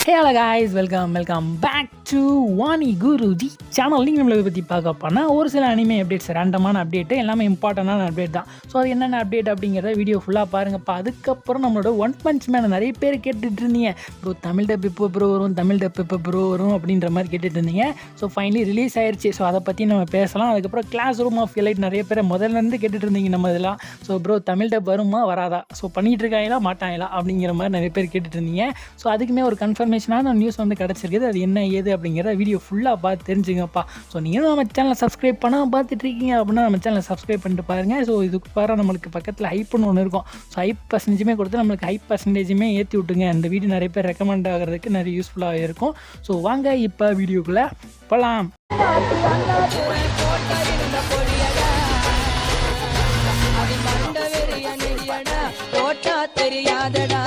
Hello guys, welcome back to Vani Guruji channel. நீங்கள் நம்மளை பற்றி பார்க்க போனால் ஒரு சில அனிமே அப்டேட்ஸ், ரேண்டமான அப்டேட்டு, எல்லாமே இம்பார்ட்டண்டான அப்டேட் தான். ஸோ அது என்னென்ன அப்டேட் அப்படிங்கிறத வீடியோ ஃபுல்லாக பாருங்கப்பா. அதுக்கப்புறம் நம்மளோட ஒன் பஞ்ச் மேன் நிறைய பேர் கேட்டுட்டு இருந்தீங்க, ப்ரோ தமிழ் டப் இப்போ ப்ரோ வரும், தமிழ் டப் இப்போ ப்ரோ வரும் அப்படின்ற மாதிரி கேட்டுட்டு இருந்தீங்க. ஸோ ஃபைனலி ரிலீஸ் ஆயிடுச்சு. ஸோ அதை பற்றி நம்ம பேசலாம். அதுக்கப்புறம் கிளாஸ் ரூம் ஆஃப் எலைட் நிறைய பேர் முதல்லேருந்து கேட்டுட்டு இருந்தீங்க நம்ம இதெல்லாம். ஸோ ப்ரோ தமிழ் டப் வருமா வராதா, ஸோ பண்ணிகிட்டு இருக்காங்களா மாட்டாங்களா அப்படிங்கிற மாதிரி நிறைய பேர் கேட்டுட்டு இருந்தீங்க. ஸோ அதுக்குமே ஒரு கன்ஃபர்மேஷனான நியூஸ் வந்து கிடச்சிருக்குது. அது என்ன ஏது அப்படிங்கிற வீடியோ ஃபுல்லாக பார்த்து தெரிஞ்சுங்கப்பா. ஸோ நீங்கள் நம்ம சேனலை சப்ஸ்கிரைப் பண்ணால் பார்த்துட்டு இருக்கீங்க அப்படின்னா நம்ம சேனலை சப்ஸ்கிரைப் பண்ணிட்டு பாருங்கள். ஸோ இதுக்கு பாரு நம்மளுக்கு பக்கத்தில் ஹைப்னு ஒன்று இருக்கும். ஸோ ஹைப் பர்சன்டேஜுமே கொடுத்து நம்மளுக்கு ஹைப் பர்சன்டேஜுமே ஏற்றி விட்டுங்க. அந்த வீடியோ நிறைய பேர் ரெக்கமெண்ட் ஆகிறதுக்கு நிறைய யூஸ்ஃபுல்லாக இருக்கும். ஸோ வாங்க இப்போ வீடியோக்குள்ளே போகலாம். தெரியாதடா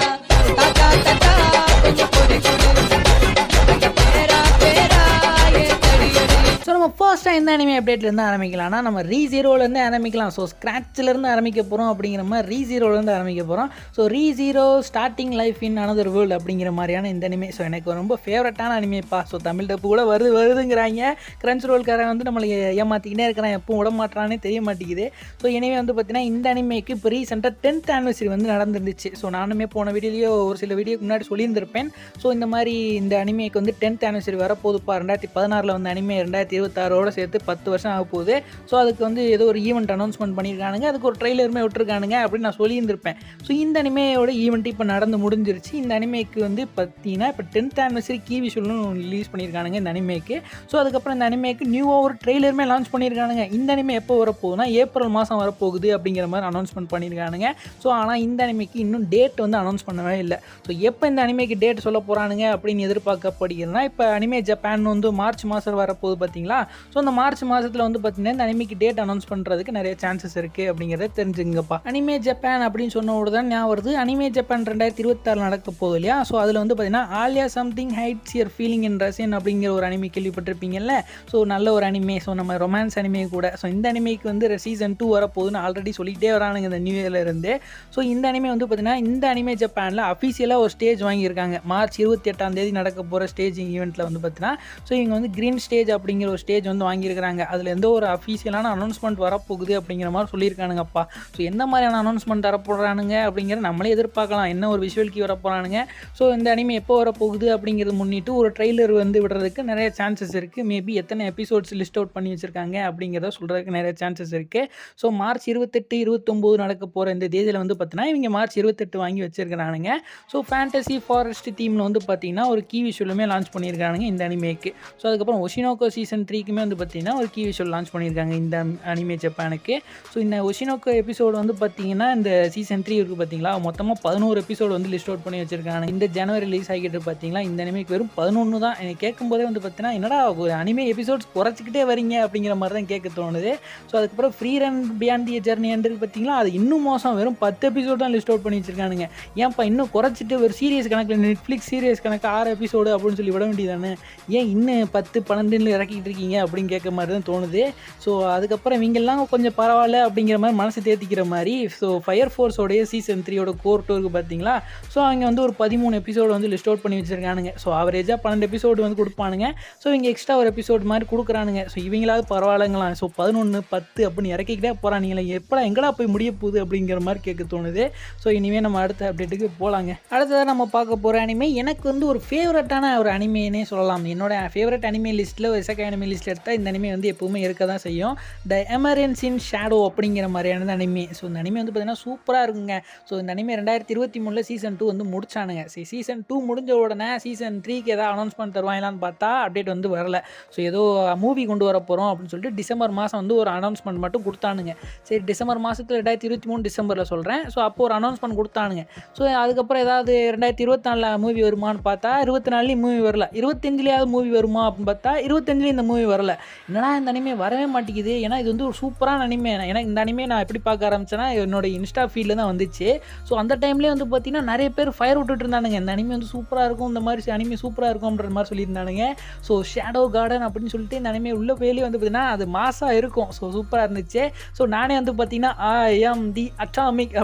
ஸோ நம்ம ஃபர்ஸ்ட்டாக எந்த அனிமே அப்டேட்லேருந்து ஆரம்பிக்கலாம்னா நம்ம ரீ0லேருந்து ஆரம்பிக்கலாம். ஸோ ஸ்க்ராட்சிலேருந்து ஆரம்பிக்க போகிறோம் அப்படிங்கிற மாதிரி ரீ0லேருந்து ஆரம்பிக்க போகிறோம். ஸோ ரீ0 starting life in another world அப்படிங்கிற மாதிரியான இந்த அனிமே. ஸோ எனக்கு ரொம்ப ஃபேவரட்டான அனிமேப்பா. ஸோ தமிழ் டப்பு கூட வருதுங்கிறாங்க. கிரன்ச் ரோல்காரன் வந்து நம்மளை ஏமாற்றிக்கிட்டே இருக்கிறான், எப்பவும் விட மாட்டானே தெரிய மாட்டேங்குது. ஸோ எனவே வந்து பார்த்தீங்கன்னா இந்த அனிமேக்கு இப்போ ரீசெண்டாக 10th ஆனிவர்சரி வந்து நடந்துருந்துச்சு. ஸோ நானுமே போன வீடியோலையோ ஒரு சில வீடியோக்கு முன்னாடி சொல்லியிருந்திருப்பேன். ஸோ இந்த மாதிரி இந்த அனிமேக்கு வந்து 10th ஆனிவர்சரி வரப்போகுதுப்பா. 2016 வந்து அனிமே 2026 சேர்த்து 10 வருஷம் ஆக போகுது. ஸோ அதுக்கு வந்து ஏதோ ஒரு ஈவெண்ட் அனௌன்ஸ்மெண்ட் பண்ணியிருக்கானுங்க, அதுக்கு ஒரு ட்ரெய்லருமே விட்டுருக்கானுங்க அப்படின்னு நான் சொல்லியிருந்திருப்பேன். ஸோ இந்த அனிமேயோட ஈவெண்ட் இப்போ நடந்து முடிஞ்சிருச்சு. இந்த அனிமேக்கு வந்து பார்த்தீங்கன்னா இப்போ 10th ஆனிவர்சரி கீ விஷுவல்னு ரிலீஸ் பண்ணியிருக்கானுங்க இந்த அனிமேக்கு. ஸோ அதுக்கப்புறம் இந்த அனிமேக்கு நியூவாக ஒரு ட்ரெய்லருமே லான்ச் பண்ணியிருக்கானுங்க. இந்த அனிமே எப்போ வரப்போகுதுன்னா ஏப்ரல் மாதம் வரப்போகுது அப்படிங்கிற மாதிரி அனௌன்ஸ்மெண்ட் பண்ணியிருக்கானுங்க. ஸோ ஆனால் இந்த அனிமேக்கு இன்னும் டேட் வந்து அனௌன்ஸ் பண்ணவே இல்லை. ஸோ எப்போ இந்த அனிமேக்கு டேட் சொல்ல போகிறானுங்க அப்படின்னு எதிர்பார்க்கப்படுகிறதுனா இப்போ அனிமே ஜப்பான் வந்து மார்ச் மாதம் வரப்போகுது பார்த்தீங்களா. ஸோ அந்த மார்ச் மாதத்தில் வந்து பார்த்தீங்கன்னா இந்த அனிமேக்கு டேட் அனௌன்ஸ் பண்ணுறதுக்கு நிறைய சான்சஸ் இருக்குது அப்படிங்கிறத தெரிஞ்சுங்கப்பா. அனிமே ஜப்பான் அப்படின்னு சொன்ன உடனே தான் ஞாபகம் வருது, அனிமே ஜப்பான் 2026 நடக்க போகுது இல்லையா. ஸோ அதில் வந்து பார்த்தீங்கன்னா Alya something hides your feeling in Russian அப்படிங்கிற ஒரு அனிமே கேள்விப்பட்டிருப்பீங்கல்ல. ஸோ நல்ல ஒரு அனிமே. ஸோ நம்ம ரொமான்ஸ் அனிமே கூட. ஸோ இந்த அனிமேக்கு வந்து சீசன் 2 வரப்போகுதுன்னு ஆல்ரெடி சொல்லிகிட்டே வரானுங்க இந்த நியூ இயர்லேருந்து. ஸோ இந்த அனிமே வந்து பார்த்தீங்கன்னா இந்த அனிமே ஜப்பானில் அஃபீஷியலாக ஒரு ஸ்டேஜ் வாங்கியிருக்காங்க. மார்ச் 28 நடக்க போகிற ஸ்டேஜ் ஈவெண்ட்டில் வந்து பார்த்தீங்கன்னா ஸோ இவங்க வந்து க்ரீன் ஸ்டேஜ் அப்படிங்கிற ஒரு ஸ்டேஜ் வந்து வாங்கியிருக்கிறாங்க. அதில் எந்த ஒரு அஃபீஷியலான அனௌன்ஸ்மெண்ட் வரப்போகுது அப்படிங்கிற மாதிரி சொல்லியிருக்கானுங்கப்பா. ஸோ எந்த மாதிரியான அனௌன்ஸ்மெண்ட் வரப்போகிறானுங்க அப்படிங்கிற நம்மளே எதிர்பார்க்கலாம். என்ன ஒரு விஷுவல் கீ வரப்போகிறானுங்க. ஸோ இந்த அனிமே எப்போ வரப்போகுது அப்படிங்கிறது முன்னிட்டு ஒரு ட்ரெய்லர் வந்து விடுறதுக்கு நிறைய சான்சஸ் இருக்குது. மேபி எத்தனை எபிசோட்ஸ் லிஸ்ட் அவுட் பண்ணி வச்சுருக்காங்க அப்படிங்கிறத சொல்கிறதுக்கு நிறைய சான்சஸ் இருக்குது. ஸோ மார்ச் 28, 29 நடக்க போகிற இந்த தேதியில் வந்து பார்த்தீங்கன்னா இவங்க மார்ச் 28 வாங்கி வச்சுருக்கிறானுங்க. ஸோ ஃபேண்டசி ஃபாரஸ்ட் தீமில் வந்து பார்த்தீங்கன்னா ஒரு கீ விஷுவலுமே லான்ச் பண்ணியிருக்கானுங்க இந்த அனிமேக்கு. ஸோ அதுக்கப்புறம் ஒஷினோக்கோ சீசன் 3க்குமே வந்து பார்த்தீங்கன்னா ஒரு கீ விஷுவல் லான்ச் பண்ணியிருக்காங்க இந்த அனிமே ஜப்பானுக்கு. ஸோ இந்த ஒஷினோக்கோ எபிசோடு வந்து பார்த்தீங்கன்னா இந்த சீசன் 3 இருக்குது பார்த்தீங்களா, மொத்தமாக 11 எபிசோடு வந்து லிஸ்ட் அவுட் பண்ணி வச்சிருக்காங்க. இந்த ஜனவரி ரிலீஸ் ஆகிட்டு பார்த்தீங்களா. இந்த அனிமேக்கு வெறும் 11 தான். எனக்கு கேட்கும்போதே வந்து பார்த்தீங்கன்னா என்னடா ஒரு அனிமே எபிசோட்ஸ் குறைச்சிக்கிட்டே வரீங்க அப்படிங்கிற மாதிரி தான் கேட்க தோணுது. ஸோ அதுக்கப்புறம் free run beyond the journey இருக்குது பார்த்தீங்களா, அது இன்னும் மோசம். வெறும் 10 எபிசோடு தான் லிஸ்ட் அவுட் பண்ணி வச்சிருக்கானுங்க. ஏன்ப்பா இன்னும் குறைச்சிட்டு ஒரு சீரியஸ் கணக்கில் நெட்ஃப்ளிக்ஸ் சீரியஸ் கணக்கு 6 எபிசோடு அப்படின்னு சொல்லி விட வேண்டியதானே, ஏன் இன்னும் 10, 12 இறக்கிட்டு இருக்கீங்க அப்படின்னு கேட்க மாதிரி தான் தோணுது. ஸோ அதுக்கப்புறம் இவங்கெல்லாம் கொஞ்சம் பரவாயில்ல அப்படிங்கிற மாதிரி மனசு தேர்த்திக்கிற மாதிரி. ஸோ ஃபயர் ஃபோர்ஸோடைய சீசன் 3 கோர் 2 இருக்குது பார்த்தீங்களா. ஸோ அவங்க வந்து ஒரு 13 எபிசோடு வந்து லிஸ்ட் அவுட் பண்ணி வச்சிருக்கானுங்க. ஸோ ஆவரேஜாக 12 எபிசோடு வந்து கொடுப்பானுங்க. ஸோ இங்கே எக்ஸ்ட்ரா ஒரு எபிசோடு மாதிரி கொடுக்குறானுங்க. ஸோ இவங்களாவது பரவாயில்லங்களாம். ஸோ 11, 10 அப்படின்னு இறக்கிக்கிட்டே போகிறானுங்களே, எப்படா எங்கடா போய் முடிய போகுது அப்படிங்கிற மாதிரி கேட்க தோணுது. ஸோ இனிமேல் நம்ம அடுத்த அப்டேட்டுக்கு போகலாங்க. அடுத்ததாக நம்ம பார்க்க போகிற அனிமே எனக்கு வந்து ஒரு ஃபேவரட்டான ஒரு அனிமேனே சொல்லலாம். என்னோட ஃபேவரட் அனிமே லிஸ்ட்டில் ஒரு செகண்ட் அனிமே லிஸ்ட்டில் எடுத்தால் இந்த அனிமே வந்து எப்பவுமே இருக்க தான் செய்யும். த எமரன்ஸ் இன் ஷேடோ அப்படிங்கிற மாதிரியான அனிமே. ஸோ இந்த அனிமே வந்து பார்த்தீங்கன்னா சூப்பராக இருக்குங்க. ஸோ இந்த அனிமே 2023 சீசன் 2 வந்து முடிச்சானுங்க. சீசன் 2 முடிஞ்ச உடனே சீசன் 3க்கு ஏதாவது அனௌன்ஸ்மெண்ட் தருவாங்களான்னு பார்த்தா அப்டேட் வந்து வரல. ஸோ ஏதோ மூவி கொண்டு வர போகிறோம் அப்படின்னு சொல்லிட்டு டிசம்பர் மாதம் வந்து ஒரு அனௌன்ஸ்மெண்ட் மட்டும் கொடுத்தானுங்க. சரி, டிசம்பர் மாதத்தில் 2023 டிசம்பரில் சொல்கிறேன். ஸோ அப்போ ஒரு அனௌன்ஸ்மெண்ட் கொடுத்தானுங்க. ஸோ அதுக்கப்புறம் ஏதாவது 2024 மூவி வருமானு பார்த்தா 24 மூவி வரல. 25 மூவி வருமா அப்படின்னு பார்த்தா 25 இந்த மூவி வரல. என்னடா இந்த அனிமே வரவே மாட்டேங்குது. ஏன்னா இது வந்து ஒரு சூப்பரான அனிமே. ஏன்னா இந்த அனிமே நான் எப்படி பார்க்க ஆரம்பிச்சேன்னா என்னோட இன்ஸ்டா ஃபீல்டில் தான் வந்துச்சு. ஸோ அந்த டைம்லேயே வந்து பார்த்தீங்கன்னா நிறைய பேர் ஃபயர் விட்டுட்டு இருந்தானுங்க. இந்த அனிமே வந்து சூப்பராக இருக்கும், இந்த மாதிரி அனிமே சூப்பராக இருக்கும்ன்ற மாதிரி சொல்லியிருந்தானுங்க. ஸோ ஷேடோ கார்டன் அப்படின்னு சொல்லிட்டு இந்த அனிமே உள்ள வேலையே வந்து பார்த்தீங்கன்னா அது மாசாக இருக்கும். ஸோ சூப்பராக இருந்துச்சு. ஸோ நானே வந்து பார்த்தீங்கன்னா ஐ ஆம் தி அட்டாமிக்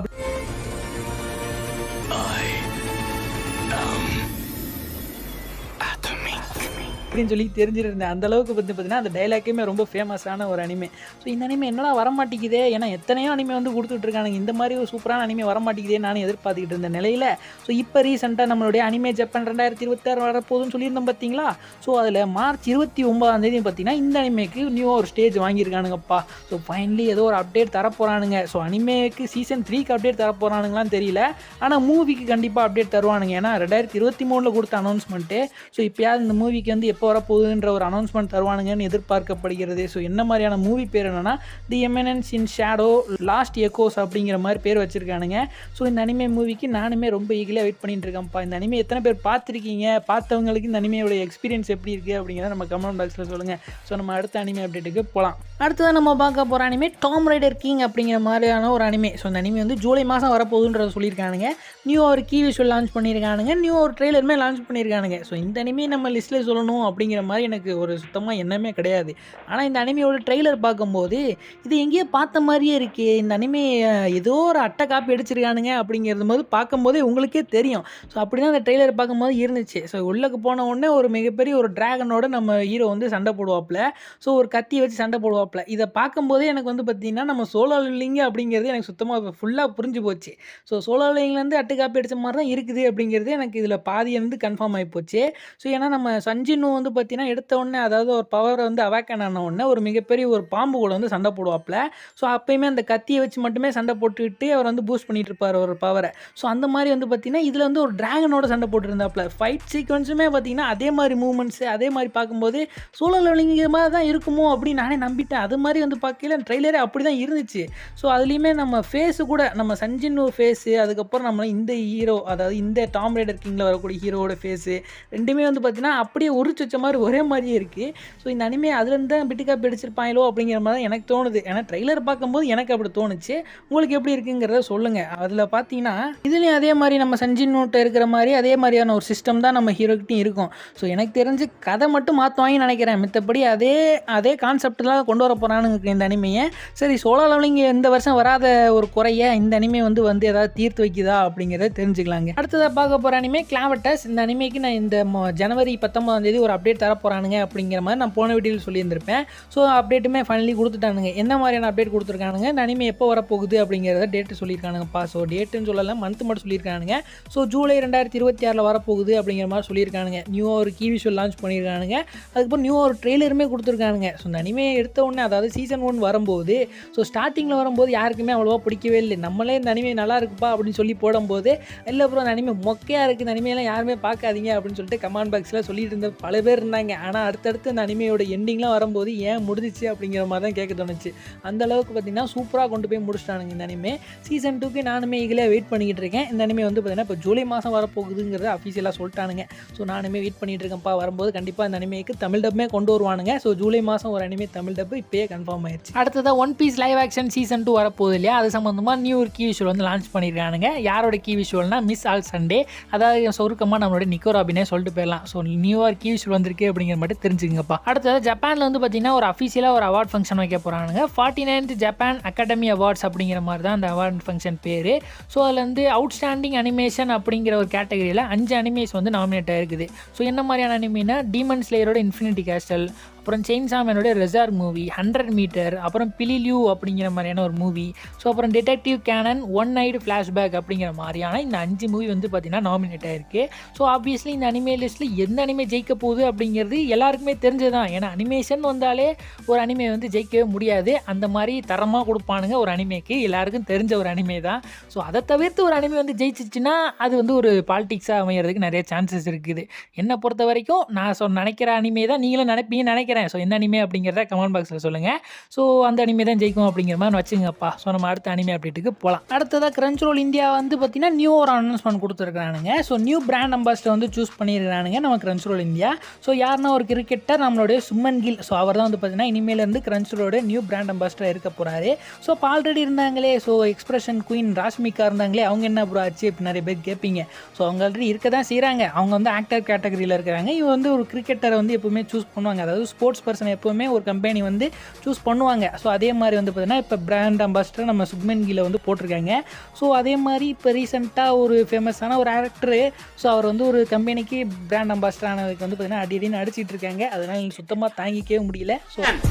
அப்படின்னு சொல்லி தெரிஞ்சிருந்தேன். அந்தளவுக்கு வந்து பார்த்தீங்கன்னா அந்த டைலாக்குமே ரொம்ப ஃபேமஸான ஒரு அனிமே. ஸோ இந்த அனிமே என்னடா வரமாட்டேங்குதே, ஏன்னா எத்தனையோ அனிமே வந்து கொடுத்துட்ருக்கானுங்க, இந்த மாதிரி ஒரு சூப்பரான அனிமே வரமாட்டேங்குதே நானும் எதிர்பார்த்துக்கிட்டு இருந்த நிலையில் ஸோ இப்போ ரீசெண்டாக நம்மளுடைய அனிமே ஜப்பான் 2026 வரப்போகுதுன்னு சொல்லியிருந்தோம் பார்த்தீங்களா. ஸோ அதில் மார்ச் 29 பார்த்தீங்கன்னா இந்த அனிமேக்கு நியூ ஒரு ஸ்டேஜ் வாங்கியிருக்கானுங்கப்பா. ஸோ ஃபைனலி ஏதோ ஒரு அப்டேட் தரப்போகிறானுங்க. ஸோ அனிமேக்கு சீசன் 3க்கு அப்டேட் தரப்போகிறானுங்களான்னு தெரியல, ஆனால் மூவிக்கு கண்டிப்பாக அப்டேட் தருவானுங்க. ஏன்னா 2023 கொடுத்த அனௌன்ஸ்மெண்ட்டு. ஸோ இப்போயாவது இந்த மூவிக்கு வந்து எப்போ வரப்போகுதுன்ற ஒரு அனௌன்ஸ்மெண்ட் தருவானுங்கன்னு எதிர்பார்க்கப்படுகிறது. ஸோ என்ன மாதிரியான மூவி பேர் என்னன்னா தி எமினன்ஸ் இன் ஷேடோ லாஸ்ட் எக்கோஸ் அப்படிங்கிற மாதிரி பேர் வச்சிருக்கானுங்க. ஸோ இந்த அனிமே மூவிக்கு நானுமே ரொம்ப ஈகிலாக வெயிட் பண்ணிட்டு இருக்கேன்ப்பா. இந்த அனிமே எத்தனை பேர் பார்த்துருக்கீங்க, பார்த்தவங்களுக்கு இந்த அனிமையோட எக்ஸ்பீரியன்ஸ் எப்படி இருக்குது அப்படிங்கிறத நம்ம கமெண்ட் பாக்ஸில் சொல்லுங்கள். ஸோ நம்ம அடுத்த அனிமே அப்டேட்டுக்கு போகலாம். அடுத்ததான் நம்ம பார்க்க போகிற அனிமே டாம் ரைடர் கிங் அப்படிங்கிற மாதிரியான ஒரு அனிமே. ஸோ இந்த அனிமே வந்து ஜூலை மாதம் வரப்போகுதுன்றத சொல்லியிருக்கானுங்க. நியூ ஒரு கீ விஷுவல் லான்ச் பண்ணியிருக்கானுங்க, நியூ ஒரு ட்ரெய்லருமே லான்ச் பண்ணியிருக்கானுங்க. ஸோ இந்த அனிமே நம்ம லிஸ்ட்டில் சொல்லணும் அப்படிங்கிற மாதிரி எனக்கு ஒரு சுத்தமாக எண்ணமே கிடையாது. ஆனால் இந்த அனிமையோட ட்ரெய்லர் பார்க்கும்போது இது எங்கேயோ பார்த்த மாதிரியே இருக்கே, இந்த அனிமே ஏதோ ஒரு அட்டை காப்பி அடிச்சிருக்கானுங்க அப்படிங்கிறது போது பார்க்கும்போதே உங்களுக்கே தெரியும். ஸோ அப்படி தான் அந்த ட்ரெய்லர் பார்க்கும்போது இருந்துச்சு. ஸோ உள்ளக்கு போன உடனே ஒரு மிகப்பெரிய ஒரு ட்ராகனோட நம்ம ஹீரோ வந்து சண்டை போடுவாப்பில். ஸோ ஒரு கத்தியை வச்சு சண்டை போடுவாப்பில். இதை பார்க்கும்போதே எனக்கு வந்து பார்த்திங்கன்னா நம்ம சோலோ லெவலிங் அப்படிங்கிறது எனக்கு சுத்தமாக ஃபுல்லாக புரிஞ்சு போச்சு. ஸோ சோலோ லெவலிங்லேருந்து அட்டை காப்பி அடித்த மாதிரி தான் இருக்குது அப்படிங்கிறது எனக்கு இதில் பாதி வந்து கன்ஃபார்ம் ஆகி போச்சு. ஸோ ஏன்னா நம்ம சஞ்சின்னு வந்து பார்த்திங்கன்னா எடுத்த உடனே, அதாவது ஒரு பவரை வந்து அவேக்கன் ஆன உடனே ஒரு மிகப்பெரிய ஒரு பாம்பு கூட வந்து சண்டை போடுவாப்பில். ஸோ அப்போயுமே அந்த கத்தியை வச்சு மட்டுமே சண்டை போட்டுக்கிட்டு அவர் வந்து பூஸ்ட் பண்ணிட்டு இருப்பார் ஒரு பவரை. ஸோ அந்த மாதிரி வந்து பார்த்திங்கன்னா இதில் வந்து ஒரு ட்ராகனோட சண்டை போட்டுருந்தாப்பில். ஃபைட் சீக்வன்ஸுமே பார்த்திங்கன்னா அதே மாதிரி மூவ்மெண்ட்ஸு அதே மாதிரி பார்க்கும்போது சோலோ லெவலிங் மாதிரி தான் இருக்குமோ அப்படின்னு நானே நம்பிட்டேன். அது மாதிரி வந்து பார்க்கல ட்ரெய்லரே அப்படி தான் இருந்துச்சு. ஸோ அதுலேயுமே நம்ம ஃபேஸு கூட நம்ம சஞ்சின்னு ஃபேஸு, அதுக்கப்புறம் நம்ம இந்த ஹீரோ, அதாவது இந்த டாம் ரைடர் கிங்கில் வரக்கூடிய ஹீரோவோட ஃபேஸு ரெண்டுமே வந்து பார்த்திங்கன்னா அப்படியே உரிச்சு வச்ச மாதிரி ஒரே மாதிரியே இருக்குது. ஸோ இந்த அனிமே அதுலேருந்து தான் பிட்டுக்கா பிடிச்சிருப்பாங்களோ அப்படிங்கிற மாதிரி தான் எனக்கு தோணுது. ஏன்னா ட்ரெய்லர் பார்க்கும்போது எனக்கு அப்படி தோணுச்சு. உங்களுக்கு எப்படி இருக்குங்கிறத சொல்லுங்கள். அதில் பார்த்தீங்கன்னா இதுலேயும் அதே மாதிரி நம்ம சஞ்சின் நோட்டை இருக்கிற மாதிரி அதே மாதிரியான ஒரு சிஸ்டம் தான் நம்ம ஹீரோக்கிட்டையும் இருக்கும். ஸோ எனக்கு தெரிஞ்சு கதை மட்டும் மாற்றுவாங்கன்னு நினைக்கிறேன். மித்தபடி அதே கான்செப்ட் தான் கொண்டு வர போகிறானுங்க இந்த அனிமையை. சரி, சோலோ லெவலிங் இந்த வருஷம் வராத ஒரு குறைய இந்த அனிமே வந்து ஏதாவது தீர்த்து வைக்குதா அப்படிங்கிறத தெரிஞ்சுக்கலாங்க. அடுத்ததாக பார்க்க போகிற அனிமே கிளாவட்டஸ். இந்த அனிமேக்கு நான் இந்த ஜனவரி 19 ஒரு அப்டேட் தர போகிறானுங்க அப்படிங்கிற மாதிரி நான் போன வீடியோவில் சொல்லியிருந்திருப்பேன். So அப்டேட்டுமே finally கொடுத்துட்டானுங்க. என்ன மாதிரியான அப்டேட் கொடுத்துருக்கானுங்க, இந்த அனிமே எப்போ வரப்போகுது அப்படிங்கிறத டேட்டு சொல்லியிருக்கானுங்கப்பா. ஸோ டேட்டுன்னு சொல்லலாம், மந்த் மட்டும் சொல்லியிருக்கானுங்க. ஸோ ஜூலை 2026 வரப்போகுது அப்படிங்கிற மாதிரி சொல்லியிருக்கானுங்க. நியூ ஒரு கீ விஷுவல் லான்ச் பண்ணியிருக்கானுங்க. அதுக்கப்புறம் நியூ ஒரு ட்ரெய்லருமே கொடுத்துருக்கானுங்க. ஸோ இந்த அனிமே எடுத்த உடனே, அதாவது சீசன் 1 வரும்போது, ஸோ ஸ்டார்டிங்கில் வரும்போது யாருக்குமே அவ்வளோவா பிடிக்கவே இல்லை. நம்மளே இந்த அனிமே நல்லா இருக்குப்பா அப்படின்னு சொல்லி போடும்போது இல்லை அப்புறம் அந்த அனிமே மொக்கையாக இருக்குது, இந்த அனிமையெல்லாம் யாருமே பார்க்காதீங்க அப்படின்னு சொல்லிட்டு கமெண்ட் பாக்ஸில் சொல்லிட்டு இருந்த பல பேர் இருந்தாங்க. ஆனால் அடுத்தடுத்து இந்த அனிமையோட எண்டிங்லாம் வரும்போது ஏன் முடிஞ்சிச்சு அப்படிங்கிற மாதிரி தான் கேட்க தோணுச்சு. அந்த அளவுக்கு பார்த்திங்கன்னா சூப்பராக கொண்டு போய் முடிச்சிட்டானுங்க இந்த அனிமே. சீசன் 2க்கு நானுமே இதில் வெயிட் பண்ணிக்கிட்டு இருக்கேன். இந்த அனிமே வந்து பார்த்திங்கன்னா இப்போ ஜூலை மாதம் வரப்போகுதுங்கிறத அஃபீஷியலாக சொல்லிட்டானுங்க. ஸோ நானுமே வெயிட் பண்ணிகிட்டு இருக்கேன்ப்பா. வரும்போது கண்டிப்பாக இந்த அனிமேக்கு தமிழ் டப்புமே கொண்டு வருவானுங்க. ஸோ ஜூலை மாதம் ஒரு அனிமே தமிழ் டப்பு இப்போயே கன்ஃபார்ம் ஆயிடுச்சு. அடுத்ததாக one piece live action season 2 வரப்போகுது இல்லையா, அது சம்மந்தமாக நியூ ஒரு கீ விஷுவல் வந்து லான்ச் பண்ணியிருக்கானுங்க. யாரோட கீ விஷுவல்னா மிஸ் ஆல் சண்டே, அதாவது சொருக்கமாக நம்மளோட நிக்கோ ராபினே சொல்லிட்டு போயிடலாம். ஸோ நியூவாக கீ விஷுவல் வந்திருக்கு அப்படிங்கிற மட்டும் தெரிஞ்சுங்கப்பா. அடுத்தது ஜப்பானில் வந்து பார்த்திங்கன்னா ஒரு அஃபீஷியலாக ஒரு அவார்ட் ஃபங்க்ஷன் வைக்க போகிறானுங்க. 49th ஜப்பான் அகாடமி அவார்ட்ஸ் அப்படிங்கிற மாதிரி தான் அந்த அவார்ட் ஃபங்க்ஷன் பேர். ஸோ அதில் வந்து அவுட்ஸ்டாண்டிங் அனிமேஷன் அப்படிங்கிற ஒரு கேட்டகரியில் 5 அனிமேஸ் வந்து நாமினேட் ஆகிருக்குது. ஸோ என்ன மாதிரியான அனிமேனா டீமன் ஸ்லேயரோட இன்ஃபினிட்டி கேஸ்டல், அப்புறம் செயின்சா மேனோட ரெசார் மூவி, 100 மீட்டர், அப்புறம் பிலிலியூ அப்படிங்கிற மாதிரியான ஒரு மூவி, ஸோ அப்புறம் detective Conan, one night flashback அப்படிங்கிற மாதிரியான இந்த 5 மூவி வந்து பார்த்திங்கன்னா நாமினேட் ஆகிருக்கு. ஸோ ஆப்வியஸ்லி இந்த அனிமே லிஸ்ட்டில் எந்த அனிமே ஜெயிக்க போகுது அப்படிங்கிறது எல்லாருக்குமே தெரிஞ்சது தான். ஏன்னா அனிமேஷன் வந்தாலே ஒரு அனிமே வந்து ஜெயிக்கவே முடியாது. அந்த மாதிரி தரமாக கொடுப்பானுங்க ஒரு அனிமேக்கு, எல்லாருக்கும் தெரிஞ்ச ஒரு அனிமே தான். ஸோ அதை தவிர்த்து ஒரு அனிமே வந்து ஜெயிச்சிச்சுன்னா அது வந்து ஒரு பாலிடிக்ஸாக அமைகிறதுக்கு நிறைய சான்சஸ் இருக்குது. என்னை பொறுத்த வரைக்கும் நான் நினைக்கிற அனிமே தான் நீங்களும் நினைப்பீங்கன்னு நினைக்கிறேன். ஸோ என்ன அனிமே அப்படிங்கிறத கமெண்ட் பாக்ஸில் சொல்லுங்கள். ஸோ அந்த அனிமே தான் ஜெயிக்கும் அப்படிங்கிற மாதிரி வச்சுங்கப்பா. ஸோ நம்ம அடுத்த அனிமே அப்டேட்டுக்கு போகலாம். அடுத்ததாக கிரன்ச்ரோல் இந்தியா வந்து பார்த்திங்கன்னா நியூ ஒரு அனௌன்ஸ்மெண்ட் கொடுத்துருக்கானுங்க. ஸோ நியூ பிராண்ட் அம்பாசிடர் வந்து சூஸ் பண்ணியிருக்கானுங்க நம்ம கிரன்ச்ரோல் இந்தியா. ஸோ யாருன்னா ஒரு கிரிக்கெட்டர் நம்மளுடைய சுமன் கில். ஸோ அவர் தான் வந்து பார்த்திங்கன்னா இனிமேலேருந்து கிரன்ச்ரோலோட நியூ பிராண்ட் அம்பாசிடர் இருக்க போகிறாரு. ஸோ இப்போ ஆல்ரெடி இருந்தாங்களே, ஸோ எக்ஸ்பிரஷன் குயின் ராஷ்மிகா இருந்தாங்களே, அவங்க என்ன ப்ரோ ஆச்சு இப்போ நிறைய பேர் கேட்பீங்க. ஸோ அவங்க ஆல்ரெடி இருக்க தான் செய்கிறாங்க. அவங்க வந்து ஆக்டர் கேட்டகரியில் இருக்கிறாங்க. இவங்க வந்து ஒரு கிரிக்கெட்டரை வந்து எப்பவுமே சூஸ் பண்ணுவாங்க, அதாவது ஸ்போர்ட்ஸ் பர்சன் எப்போவுமே ஒரு கம்பெனி வந்து சூஸ் பண்ணுவாங்க. ஸோ அதே மாதிரி வந்து பார்த்தீங்கன்னா இப்போ பிராண்ட் அம்பாஸ்டர் நம்ம சுக்மன் கில்ல வந்து போட்டிருக்காங்க. ஸோ அதே மாதிரி இப்போ ரீசெண்டாக ஒரு ஃபேமஸான ஒரு ஆக்டரு, ஸோ அவர் வந்து ஒரு கம்பெனிக்கு பிராண்ட் அம்பாஸ்டர் ஆனதுக்கு வந்து பார்த்தீங்கன்னா அடிக்கடி அடிச்சிட்டு இருக்காங்க. அதனால் எனக்கு சுத்தமாக தாங்கிக்கவே முடியல. ஸோ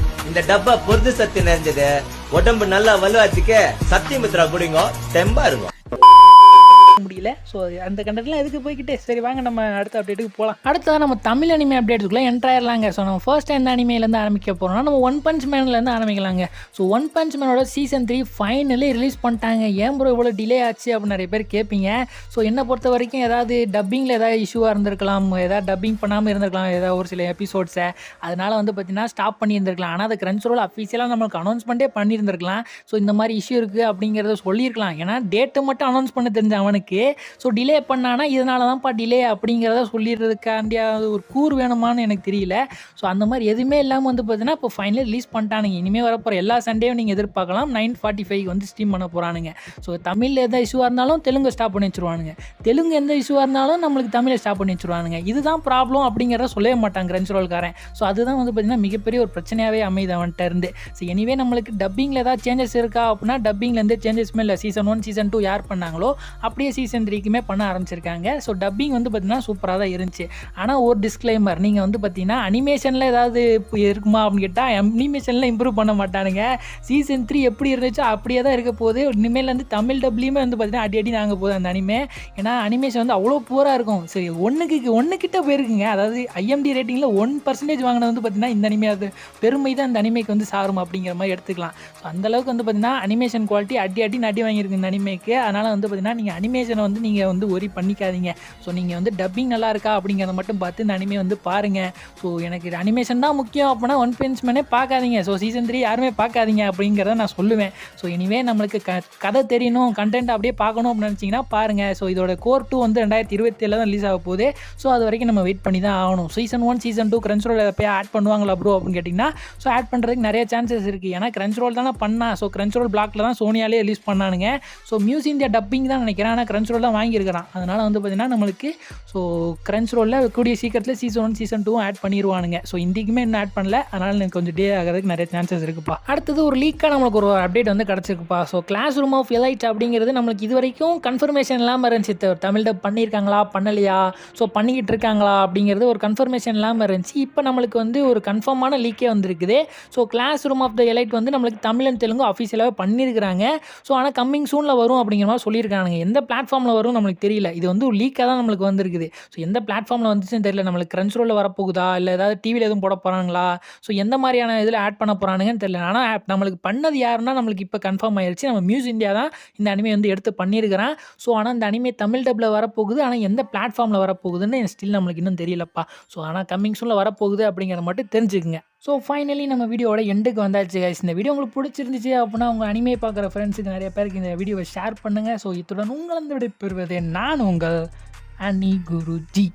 இந்த டப்பா பொருது சக்தி நிறைஞ்சது, உடம்பு நல்லா வலுவாச்சுக்கு சத்தியமித்ரா குடிங்க, தெம்பா இருக்கும். முடியல. ஸோ அந்த கண்டென்ட்லாம் எதுக்கு போய்கிட்டே, சரி வாங்க நம்ம அடுத்த அப்டேட்டுக்கு போகலாம். அடுத்ததான் நம்ம தமிழ் அனிமே அப்டேட்டுக்குள்ளே என்ட்ராயிடலாங்க. ஸோ நம்ம ஃபர்ஸ்ட் எந்த அனிமேலேருந்து ஆரம்பிக்க போகிறோம்னா நம்ம ஒன் பஞ்ச் மேன்லேருந்து ஆரம்பிக்கலாங்க. ஸோ ஒன் பஞ்ச் மேனோட சீசன் 3 ஃபைனலி ரிலீஸ் பண்ணிட்டாங்க. ஏன் ப்ரோ இவ்வளோ டிலே ஆச்சு அப்படின்னு நிறைய பேர் கேட்பீங்க. ஸோ என்னை பொறுத்த வரைக்கும் ஏதாவது டப்பிங்கில் ஏதாவது இஷ்யூவாக இருந்திருக்கலாம், ஏதாவது டப்பிங் பண்ணாமல் இருந்திருக்கலாம் ஏதாவது ஒரு சில எபிசோட்ஸை, அதனால் வந்து பார்த்தீங்கன்னா ஸ்டாப் பண்ணியிருந்திருக்கலாம். ஆனால் அதை கிரன்ச்ரோல் அஃபீஷியலாக நம்மளுக்கு அனௌன்ஸ்மெண்ட்டே பண்ணியிருந்திருக்கலாம். ஸோ இந்த மாதிரி இஷ்யூ இருக்குது அப்படிங்கிறத சொல்லியிருக்கலாம். ஏன்னா டேட்டை மட்டும் அனௌன்ஸ் பண்ண தெரிஞ்ச அவனுக்கு ஸோ டிலே பண்ணானா இதனால தான்ப்பா டிலே அப்படிங்கிறத சொல்லிடுறதுக்காண்டியா ஒரு கூறு வேணுமான்னு எனக்கு தெரியல. ஸோ அந்த மாதிரி எதுவுமே இல்லாமல் வந்து பார்த்தீங்கன்னா இப்போ ஃபைனலி ரிலீஸ் பண்ணிட்டானுங்க. இனிமேல் வரப்போகிற எல்லா சண்டேயும் நீங்கள் எதிர்பார்க்கலாம். 9:45 வந்து ஸ்ட்ரீம் பண்ண போகிறானுங்க. ஸோ தமிழில் எந்த இஷ்யூவாக இருந்தாலும் தெலுங்கு ஸ்டாப் பண்ணி வச்சுருவானுங்க, தெலுங்கு எந்த இஷ்யூவாக இருந்தாலும் நம்மளுக்கு தமிழை ஸ்டாப் பண்ணி வச்சுருவானுங்க. இதுதான் ப்ராப்ளம் அப்படிங்கிறத சொல்லவே மாட்டாங்க கிரன்ச்ரோல்காரன். ஸோ அதுதான் வந்து பார்த்தீங்கன்னா மிகப்பெரிய ஒரு பிரச்சனையாகவே அமைது அவன்கிட்ட இருந்து. ஸோ எனிவே நம்மளுக்கு டப்பிங்கில் ஏதாவது சேஞ்சஸ் இருக்கா அப்படின்னா டப்பிங்கில் எந்த சேஞ்சஸுமே இல்லை. சீசன் 1 சீசன் 2 யார் பண்ணாங்களோ அப்படியே சீசன் 3க்குமே பண்ண ஆரம்பிச்சிருக்காங்க. ஸோ டப்பிங் வந்து பார்த்தீங்கன்னா சூப்பராக தான் இருந்துச்சு. ஆனால் ஒரு டிஸ்க்ளைமர், நீங்கள் வந்து பார்த்தீங்கன்னா அனிமேஷனில் ஏதாவது இருக்குமா அப்படின்னு கேட்டால் அனிமேஷனில் இம்ப்ரூவ் பண்ண மாட்டானுங்க. சீசன் 3 எப்படி இருந்துச்சோ அப்படியே தான் இருக்க போகுது. இனிமேல் வந்து தமிழ் டப்லேயுமே வந்து பார்த்தீங்கன்னா அடி நாங்கள் போகுது அந்த அனிமே. ஏன்னா அனிமேஷன் வந்து அவ்வளோ பூராக இருக்கும். சரி ஒன்று கிட்ட போயிருக்குங்க. அதாவது ஐஎம்டி ரேட்டிங்கில் 1% வாங்கினது வந்து பார்த்தீங்கன்னா இந்த அனிமே அது பெருமை தான் இந்த அனிமேக்கு வந்து சாரும் அப்படிங்கிற மாதிரி எடுத்துக்கலாம். ஸோ அந்தளவுக்கு வந்து பார்த்தீங்கன்னா அனிமேஷன் குவாலிட்டி அடி வாங்கியிருக்கு இந்த அனிமேக்கு. அதனால் வந்து பார்த்தீங்கன்னா நீங்கள் அனிமேஷனை வந்து நீங்கள் வந்து ஒரி பண்ணிக்காதீங்க. ஸோ நீங்கள் வந்து டப்பிங் நல்லா இருக்கா அப்படிங்கிறத மட்டும் பார்த்து இந்த அனிமே வந்து பாருங்கள். ஸோ எனக்கு இது அனிமேஷன் தான் முக்கியம் அப்படின்னா ஒன் பஞ்ச் மேனே பார்க்காதீங்க. ஸோ சீசன் 3 யாருமே பார்க்காதீங்க அப்படிங்கிறத நான் சொல்லுவேன். ஸோ இனிவே நம்மளுக்கு கதை தெரியணும், கண்டென்ட் அப்படியே பார்க்கணும் அப்படின்னு நினச்சிங்கன்னா பாருங்கள். ஸோ இதோட கோர் 2 வந்து 2027 தான் ரிலீஸ் ஆக போகுது. ஸோ அது வரைக்கும் நம்ம வெயிட் பண்ணி தான் ஆகணும். சீசன் 1 சீசன் 2 கிரன்ச்ரோல் போய் ஆட் பண்ணுவாங்களா ப்ரோ அப்படின்னு கேட்டிங்கன்னா ஸோ ஆட் பண்ணுறதுக்கு நிறைய சான்சஸ் இருக்குது. ஏன்னா கிரன்ச்ரோல் தானே பண்ணா. ஸோ கிரன்ச்ரோல் பிளாக்ல தான் சோனியாலே ரிலீஸ் பண்ணானுங்க. ஸோ மியூசிக் இந்தியா டப்பிங் தான் நினைக்கிறேன். ஆனால் கிரன்ச்ரோல் தான் வாங்கியிருக்கிறான். அதனால் வந்து பார்த்தீங்கன்னா நம்மளுக்கு ஸோ கிரன்ச்ரோலில் கூடிய சீக்கிரத்தில் சீசன் 1 சீசன் 2 ஆட் பண்ணிடுவானுங்க. ஸோ இந்திக்குமே இன்னும் ஆட் பண்ணல. அதனால் எனக்கு கொஞ்சம் டே ஆகிறதுக்கு நிறைய சான்சஸ் இருக்குப்பா. அடுத்தது ஒரு லீக்காக நம்மளுக்கு ஒரு அப்டேட் வந்து கிடச்சிருக்குப்பா. So classroom of elite அப்படிங்கிறது நம்மளுக்கு இது வரைக்கும் கன்ஃபர்மேஷன் இல்லாமல் இருந்துச்சு. தமிழ் டப் பண்ணியிருக்காங்களா பண்ணலையா, ஸோ பண்ணிக்கிட்டு இருக்காங்களா அப்படிங்கிறது ஒரு கன்ஃபர்மேஷன் இல்லாமல் இருந்துச்சு. இப்போ நம்மளுக்கு வந்து ஒரு கன்ஃபார்மான லீக்கே வந்துருக்குது. So classroom of the elite வந்து நம்மளுக்கு தமிழ் அண்ட் தெலுங்கு அஃபீஷியலாகவே பண்ணியிருக்கிறாங்க. ஸோ ஆனால் கம்மிங் சூனில் வரும் அப்படிங்கிற மாதிரி சொல்லியிருக்காங்க. எந்த பிளாட்ஃபார்மில் வரும் நம்மளுக்கு தெரியல. இது வந்து ஒரு லீக்காக தான் நம்மளுக்கு வந்திருக்குது. ஸோ எந்த பிளாட்ஃபார்மில் வந்துச்சுன்னு தெரியல. நம்மளுக்கு கிரன்ச்ரோலில் வரப்போகுதா இல்லை ஏதாவது டிவியில் எதுவும் போட போகிறாங்களா, ஸோ எந்த மாதிரியான இதில் ஆட் பண்ண போகிறானுங்கன்னு தெரியல. ஆனால் நம்மளுக்கு பண்ணது யாருன்னா நம்மளுக்கு இப்போ கன்ஃபார்ம் ஆயிடுச்சு. நம்ம மியூசிக் இந்தியா தான் இந்த அனிமே வந்து எடுத்து பண்ணியிருக்கிறேன். ஸோ ஆனால் இந்த அனிமே தமிழ் டப்பில் வரப்போகுது. ஆனால் எந்த பிளாட்ஃபார்மில் வரப்போகுதுன்னு ஸ்டில் நம்மளுக்கு இன்னும் தெரியலப்பா. ஸோ ஆனால் கம்மிங் சூனில் வரப்போகுது அப்படிங்கிறத மட்டும் தெரிஞ்சுக்குங்க. ஸோ ஃபைனலி நம்ம வீடியோட எண்டுக்கு வந்தாச்சு கைஸ். இந்த வீடியோ உங்களுக்கு பிடிச்சிருந்துச்சு அப்படின்னா உங்கள் அனிமே பார்க்குற ஃப்ரெண்ட்ஸுக்கு நிறைய பேருக்கு இந்த வீடியோவை ஷேர் பண்ணுங்கள். ஸோ இத்துடன் உங்களது விடைபெறுவது நான் உங்கள் அனி குருஜி.